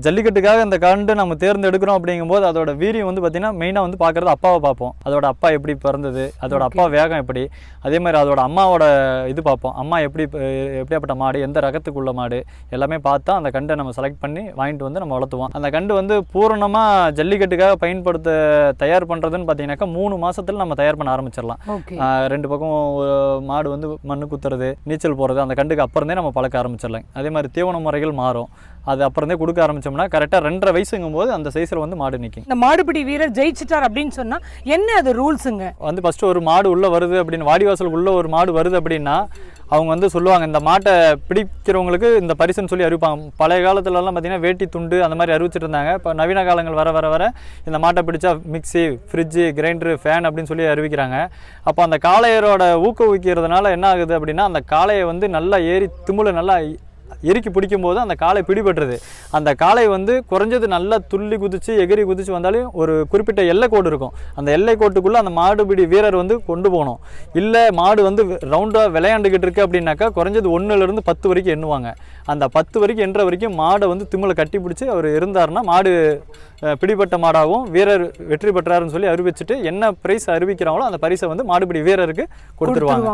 ஜல்லிக்கட்டுக்காக இந்த கண்டு நம்ம தேர்ந்தெடுக்கிறோம் அப்படிங்கும்போது அதோட வீரியம் வந்து பார்த்தீங்கன்னா மெயினாக வந்து பார்க்குறது அப்பாவை பார்ப்போம். அதோட அப்பா எப்படி பிறந்தது, அதோட அப்பா வேகம் எப்படி, அதே மாதிரி அதோட அம்மாவோட இது பார்ப்போம். அம்மா எப்படியாப்பட்ட மாடு, எந்த ரகத்துக்குள்ள மாடு எல்லாமே பார்த்தா அந்த கண்டை நம்ம செலக்ட் பண்ணி வாங்கிட்டு வந்து நம்ம வளர்த்துவோம். அந்த கண்டு வந்து பூரணமாக ஜல்லிக்கட்டுக்காக தயார் பண்ணுறதுன்னு பார்த்தீங்கன்னாக்கா 3 மாதத்தில் நம்ம தயார் பண்ண ஆரம்பிச்சிடலாம். 2 பக்கம் மாடு வந்து மண்ணு குத்துறது, நீச்சல் போகிறது அந்த கண்டுக்கு அப்புறந்தே நம்ம பழக்க ஆரம்பிச்சிடலாம். அதே மாதிரி தீவன முறைகள் மாறும். அது அப்புறந்தே கொடுக்க ஆரம்பிச்சோம்னா கரெக்டாக 2.5 வயசுங்கும் போது அந்த சைஸில் வந்து மாடு நிற்கும். இந்த மாடுபிடி வீரர் ஜெயிச்சிட்டார் அப்படின்னு சொன்னால் என்ன அது ரூல்ஸுங்க? வந்து ஃபஸ்ட்டு ஒரு மாடு உள்ளே வருது அப்படின்னு, வாடிவாசலுக்கு உள்ள ஒரு மாடு வருது அப்படின்னா அவங்க வந்து சொல்லுவாங்க, இந்த மாட்டை பிடிக்கிறவங்களுக்கு இந்த பரிசுன்னு சொல்லி அறிவிப்பாங்க. பழைய காலத்துலலாம் பார்த்தீங்கன்னா வேட்டி துண்டு அந்த மாதிரி அறிவிச்சிட்டு இருந்தாங்க. இப்போ நவீன காலங்கள் வர வர வர இந்த மாட்டை பிடிச்சா மிக்சி, ஃப்ரிட்ஜு, கிரைண்டரு, ஃபேன் அப்படின்னு சொல்லி அறிவிக்கிறாங்க. அப்போ அந்த காளையரோட ஊக்குவிக்கிறதுனால என்ன ஆகுது அப்படின்னா அந்த காளையை வந்து நல்லா ஏறி திமுலை நல்லா எரிக்கி பிடிக்கும் போது அந்த காளை பிடிபட்டுருது. அந்த காளை வந்து குறைஞ்சது நல்லா துள்ளி குதிச்சு எகிரி குதிச்சு வந்தாலும் ஒரு குறிப்பிட்ட எல்லை கோடு இருக்கும். அந்த எல்லை கோட்டுக்குள்ளே அந்த மாடுபிடி வீரர் வந்து கொண்டு போகணும். இல்லை மாடு வந்து ரவுண்டாக விளையாண்டுக்கிட்டு இருக்கு அப்படின்னாக்கா குறைஞ்சது 1லேருந்து 10 வரைக்கும் எண்ணுவாங்க. அந்த 10 வரைக்கும் எண்ணுற வரைக்கும் மாடை வந்து திமுலை கட்டி பிடிச்சி அவர் இருந்தாருன்னா மாடு பிடிபட்ட மாடாகவும் வீரர் வெற்றி பெற்றாருன்னு சொல்லி அறிவிச்சுட்டு என்ன பிரைஸ் அறிவிக்கிறாங்களோ அந்த பரிசை வந்து மாடுபிடி வீரருக்கு கொடுத்துருவாங்க.